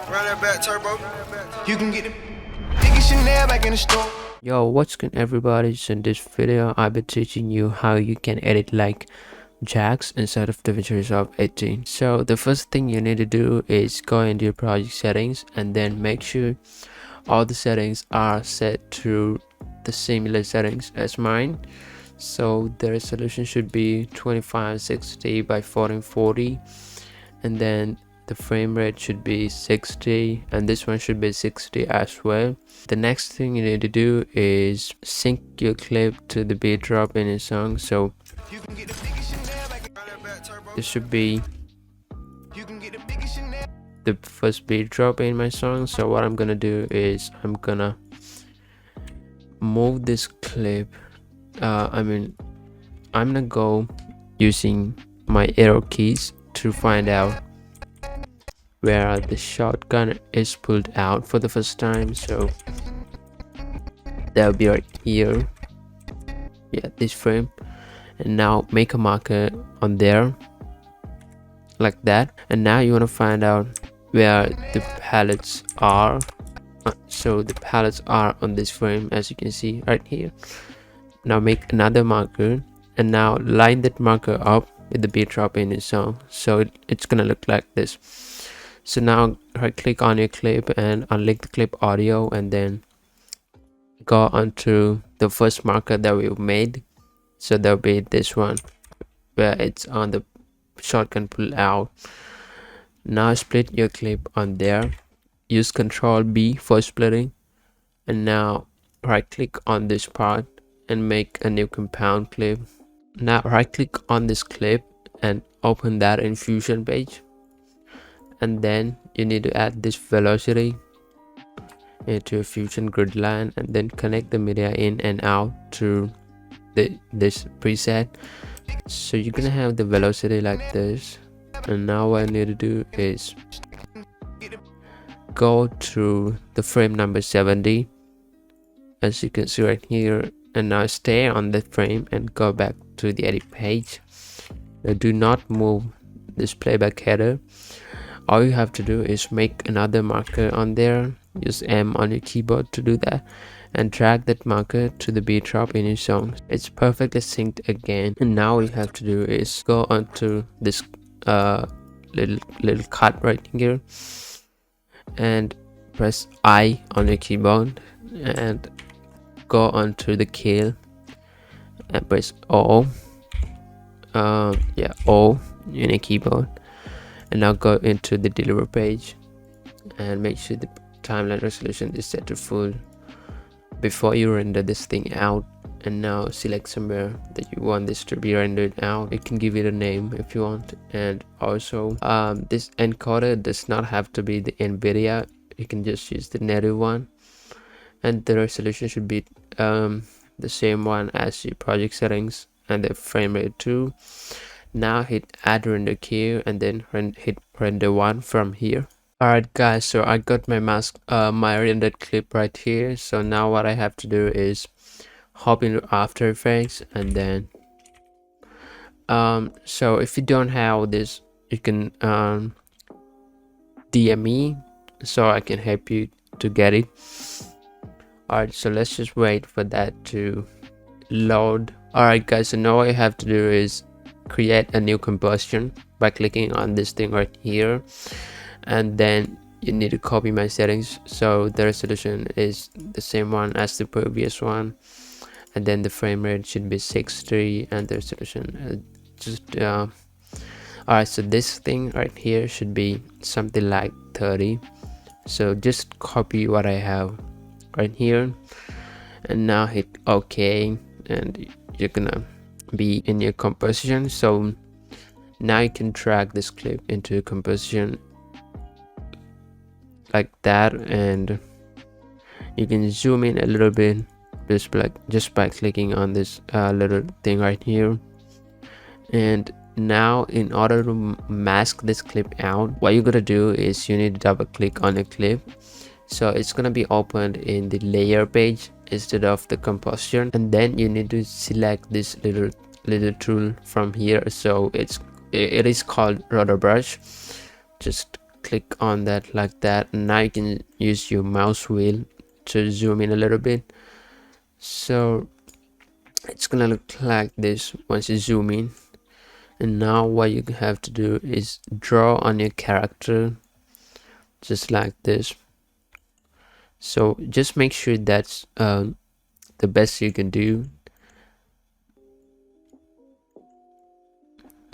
Run that back turbo. You can get the biggest Chanel back in the store. Yo, what's good everybody? So in this video I'll be teaching you how you can edit like JAX inside of DaVinci Resolve 18. So the first thing you need to do is go into your project settings and then make sure all the settings are set to the similar settings as mine. So the resolution should be 2560 by 1440, and then the frame rate should be 60, and this one should be 60 as well. The next thing you need to do is sync your clip to the beat drop in your song. So this should be the first beat drop in my song. So what I'm gonna do is I'm gonna move this clip. I'm gonna go using my arrow keys to find out where the shotgun is pulled out for the first time. So that'll be right here, yeah, this frame. And now make a marker on there like that, and now you want to find out where the palettes are. So the palettes are on this frame, as you can see right here. Now make another marker and now line that marker up with the beat drop in your song, so it's gonna look like this. So now right click on your clip and unlink the clip audio, and then go onto the first marker that we made. So there'll be this one where it's on the shotgun pull out. Now split your clip on there, use Ctrl B for splitting, and now right click on this part and make a new compound clip. Now right click on this clip and open that in Fusion page, and then you need to add this velocity into a Fusion grid line, and then connect the media in and out to this preset. So you're gonna have the velocity like this, and now what I need to do is go to the frame number 70, as you can see right here, and now stay on the frame and go back to the edit page. Now do not move this playback header. All you have to do is make another marker on there, use M on your keyboard to do that, and drag that marker to the beat drop in your song. It's perfectly synced again, and now all you have to do is go onto this little cut right here and press I on your keyboard and go onto the kill and press O, O in your keyboard, and now go into the deliver page and make sure the timeline resolution is set to full before you render this thing out. And now select somewhere that you want this to be rendered out. You can give it a name if you want. And also this encoder does not have to be the NVIDIA, you can just use the native one, and the resolution should be the same one as your project settings, and the frame rate too. Now hit add render queue and then hit render one from here. Alright guys, so I got my my rendered clip right here. So now what I have to do is hop into After Effects, and then so if you don't have this, you can DM me so I can help you to get it. Alright, so let's just wait for that to load. Alright guys, so now what you have to do is create a new composition by clicking on this thing right here, and then you need to copy my settings. So the resolution is the same one as the previous one, and then the frame rate should be 60, and the resolution alright, so this thing right here should be something like 30. So just copy what I have right here, and now hit OK, and you're gonna be in your composition. So now you can drag this clip into composition like that, and you can zoom in a little bit just by clicking on this little thing right here. And now in order to mask this clip out, what you're gonna do is you need to double click on the clip, so it's gonna be opened in the layer page instead of the composition, and then you need to select this little tool from here. So it is called rotor brush. Just click on that like that, and now you can use your mouse wheel to zoom in a little bit. So it's gonna look like this once you zoom in. And now what you have to do is draw on your character just like this. So just make sure that's the best you can do.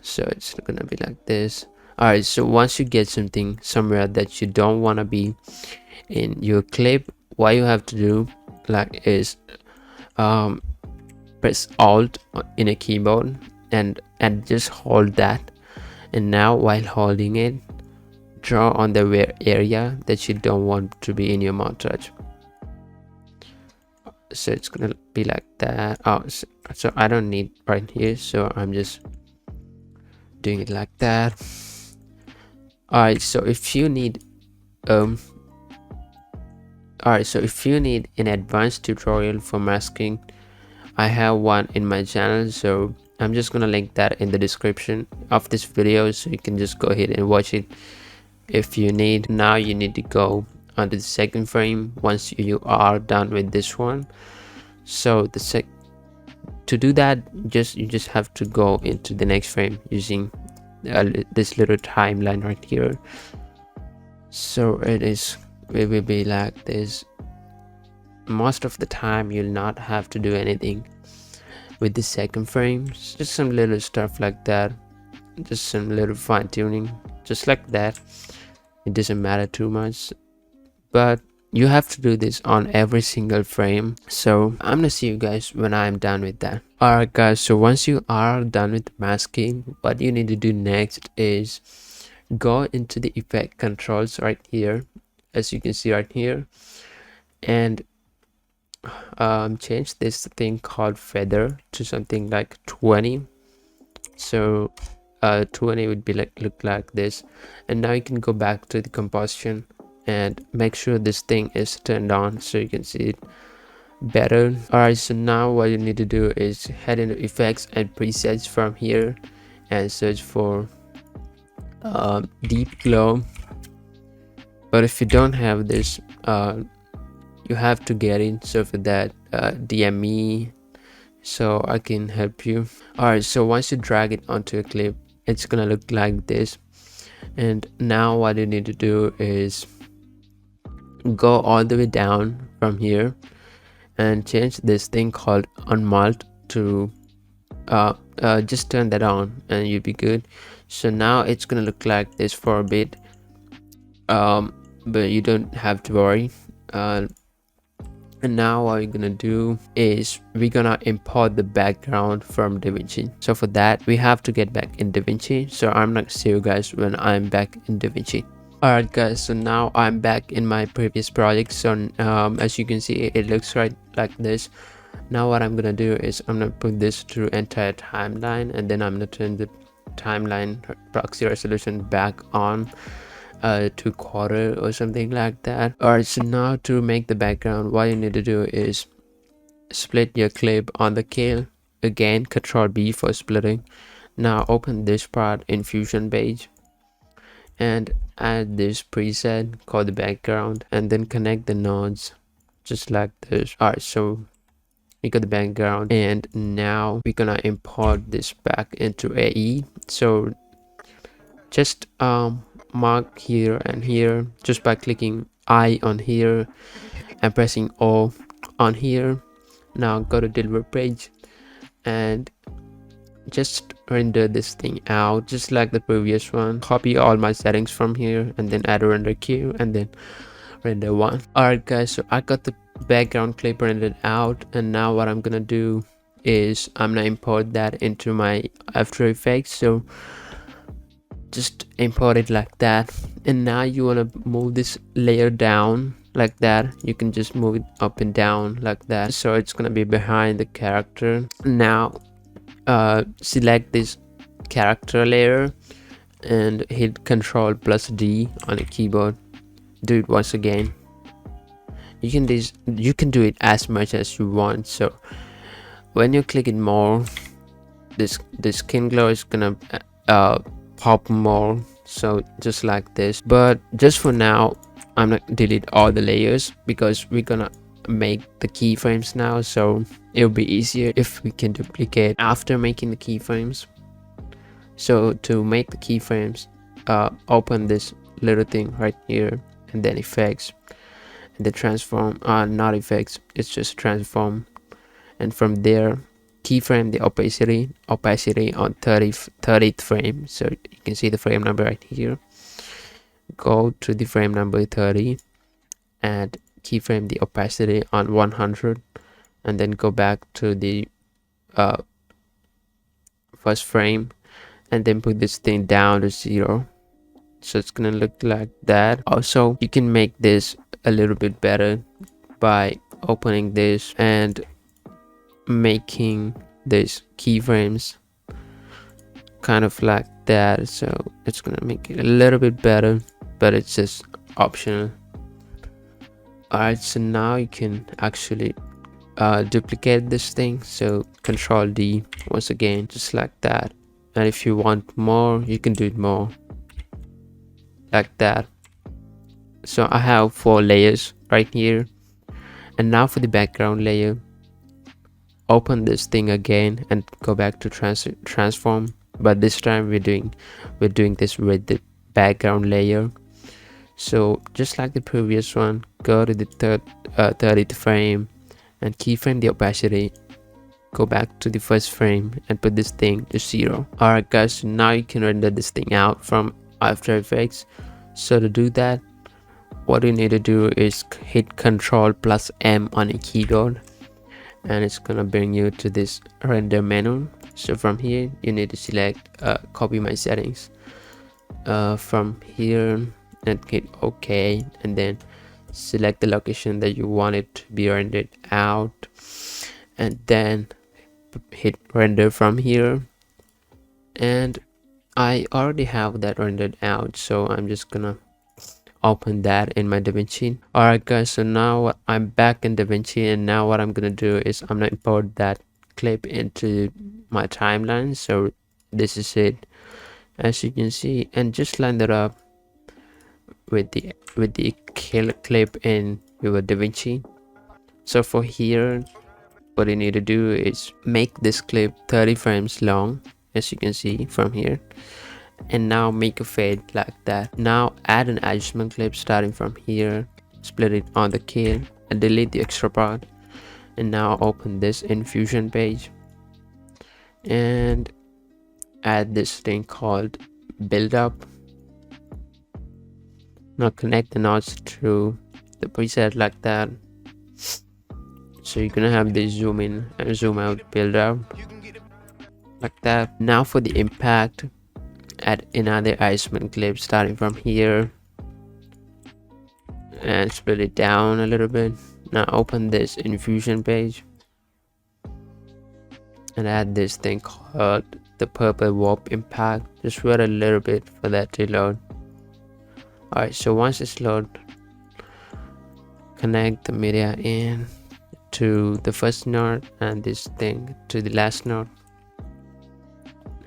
So it's gonna be like this. Alright, so once you get something somewhere that you don't want to be in your clip, what you have to do like is press Alt in a keyboard and just hold that, and now while holding it, draw on the area that you don't want to be in your montage. So it's gonna be like that. So I don't need right here, so I'm just doing it like that. Alright, so if you need an advanced tutorial for masking, I have one in my channel, so I'm just gonna link that in the description of this video, so you can just go ahead and watch it if you need. Now you need to go onto the second frame once you are done with this one. So to do that, you just have to go into the next frame using this little timeline right here. So it will be like this. Most of the time you'll not have to do anything with the second frame, just some little stuff like that, just some little fine tuning just like that. It doesn't matter too much, but you have to do this on every single frame. So I'm gonna see you guys when I'm done with that. Alright guys, so once you are done with masking, what you need to do next is go into the effect controls right here, as you can see right here, and change this thing called feather to something like 20. So 20 would be look like this, and now you can go back to the composition and make sure this thing is turned on so you can see it better. Alright, so now what you need to do is head into effects and presets from here and search for deep glow. But if you don't have this, you have to get it. So for that, DM me so I can help you. Alright, so once you drag it onto a clip, it's gonna look like this. And now what you need to do is go all the way down from here and change this thing called unmult to just turn that on and you'll be good. So now it's gonna look like this for a bit, but you don't have to worry. And now what we're gonna do is we're gonna import the background from DaVinci. So for that we have to get back in DaVinci. So I'm gonna see you guys when I'm back in DaVinci. Alright guys, so now I'm back in my previous project. So as you can see, it looks right like this. Now what I'm gonna do is I'm gonna put this to entire timeline, and then I'm gonna turn the timeline proxy resolution back on to quarter or something like that. Alright, so now to make the background, what you need to do is split your clip on the scale. Again, Control B for splitting. Now open this part in Fusion page and add this preset called the background, and then connect the nodes just like this. Alright, so we got the background, and now we're gonna import this back into AE. So just mark here and here just by clicking I on here and pressing O on here. Now go to deliver page and just render this thing out just like the previous one. Copy all my settings from here and then add a render queue and then render one. Alright guys, so I got the background clip rendered out, and now what I'm gonna do is I'm gonna import that into my After Effects. So just import it like that, and now you want to move this layer down like that. You can just move it up and down like that, so it's gonna be behind the character. Now select this character layer and hit Ctrl+D on the keyboard. Do it once again. You can do it as much as you want. So when you click it more, this skin glow is gonna pop more so just like this. But just for now, I'm not delete all the layers because we're gonna make the keyframes now, so it'll be easier if we can duplicate after making the keyframes. So to make the keyframes, open this little thing right here, and then effects, and the transform, not effects, it's just transform, and from there keyframe the opacity on 30th frame. So you can see the frame number right here. Go to the frame number 30 and keyframe the opacity on 100, and then go back to the first frame and then put this thing down to 0. So it's gonna look like that. Also, you can make this a little bit better by opening this and making these keyframes kind of like that. So it's gonna make it a little bit better, but it's just optional. Alright, so now you can actually duplicate this thing. So Control D once again, just like that. And if you want more, you can do it more like that. So I have 4 layers right here. And now for the background layer, open this thing again and go back to transform, but this time we're doing this with the background layer. So just like the previous one, go to the 30th frame and keyframe the opacity, go back to the first frame and put this thing to 0. Alright guys, so now you can render this thing out from After Effects. So to do that, what you need to do is hit Ctrl+M on a keyboard, and it's gonna bring you to this render menu. So from here you need to select copy my settings from here and hit OK, and then select the location that you want it to be rendered out, and then hit render from here. And I already have that rendered out, so I'm just gonna open that in my DaVinci. Alright guys, so now I'm back in DaVinci, and now what I'm gonna do is I'm gonna import that clip into my timeline. So this is it, as you can see, and just line that up with the clip in your DaVinci. So for here, what you need to do is make this clip 30 frames long, as you can see from here, and now make a fade like that. Now add an adjustment clip starting from here, split it on the kill and delete the extra part, and now open this infusion page and add this thing called build up. Now connect the nodes to the preset like that. So you're gonna have the zoom in and zoom out build up like that. Now for the impact, add another adjustment clip starting from here and split it down a little bit. Now open this infusion page and add this thing called the purple warp impact. Just wait a little bit for that to load. Alright, so once it's loaded, connect the media in to the first node and this thing to the last node,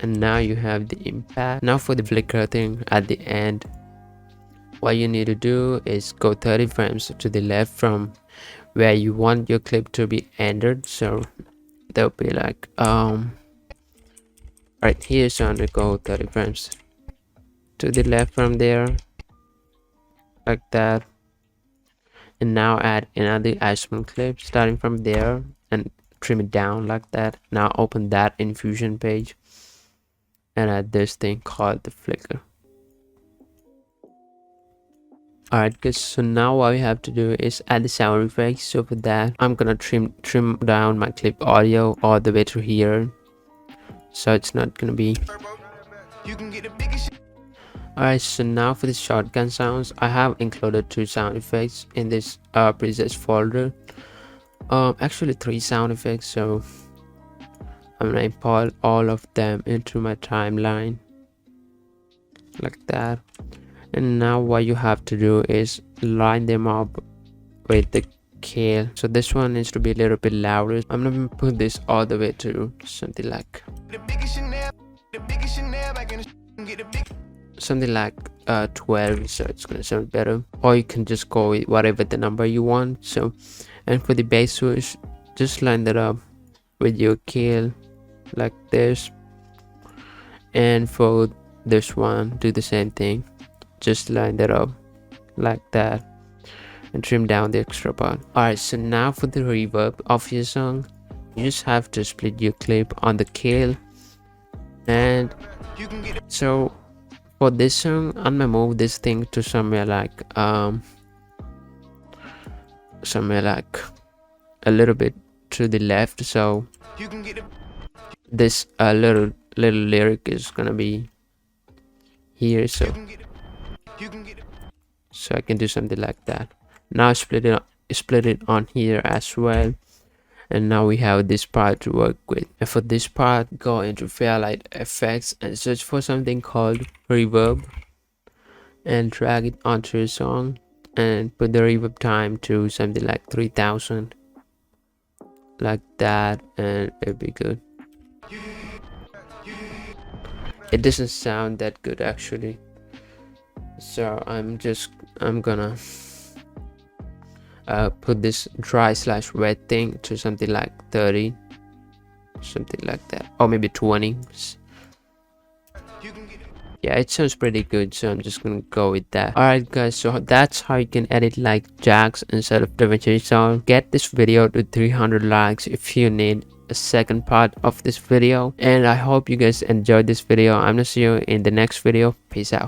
and now you have the impact. Now for the flicker thing at the end, what you need to do is go 30 frames to the left from where you want your clip to be ended. So that'll be like right here. So I'm gonna go 30 frames to the left from there like that, and now add another adjustment clip starting from there and trim it down like that. Now open that infusion page and add this thing called the flicker. Alright guys, so now what we have to do is add the sound effects. So for that, I'm gonna trim down my clip audio all the way to here, so it's not gonna be. Alright, so now for the shotgun sounds, I have included 2 sound effects in this presets folder. Actually 3 sound effects, so I'm gonna import all of them into my timeline like that. And now what you have to do is line them up with the scale. So this one needs to be a little bit louder. I'm gonna put this all the way to something like. something like 12, so it's gonna sound better, or you can just go with whatever the number you want. So, and for the bass switch, just line that up with your kill like this, and for this one do the same thing, just line that up like that and trim down the extra part. Alright, so now for the reverb of your song, you just have to split your clip on the kill. And so for this song, I'm gonna move this thing to somewhere like a little bit to the left, so this little lyric is gonna be here, so I can do something like that. Now split it on here as well, and now we have this part to work with. And for this part, go into Fairlight Effects and search for something called reverb, and drag it onto your song, and put the reverb time to something like 3000, like that, and it'll be good. It doesn't sound that good actually, so I'm gonna put this dry/wet thing to something like 30, something like that, or maybe 20. Yeah, it sounds pretty good, so I'm just gonna go with that. Alright guys, so that's how you can edit like JAX instead of DaVinci. So get this video to 300 likes if you need a second part of this video, and I hope you guys enjoyed this video. I'm gonna see you in the next video. Peace out.